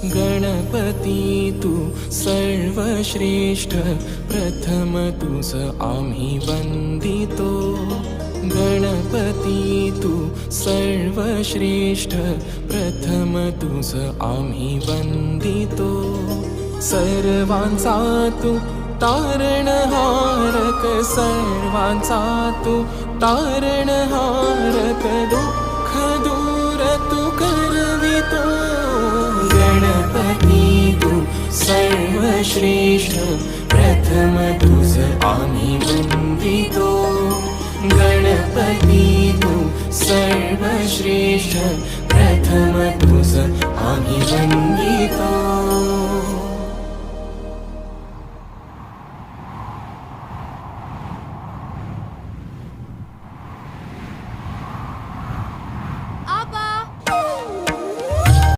गणपती तू सर्वश्रेष्ठ, प्रथम तुझ आम्ही वंदितो। गणपती तू सर्वश्रेष्ठ, प्रथम तुझ आम्ही वंदितो। सर्वांचा तू तारणहारक, सर्वांचा तू तारणहारक, दुःख दूर तू करवितो। गणपती तू सर्वश्रेष्ठ, प्रथम तुझ आम्ही वंदितो। गणपती तू सर्वश्रेष्ठ, प्रथम तुझ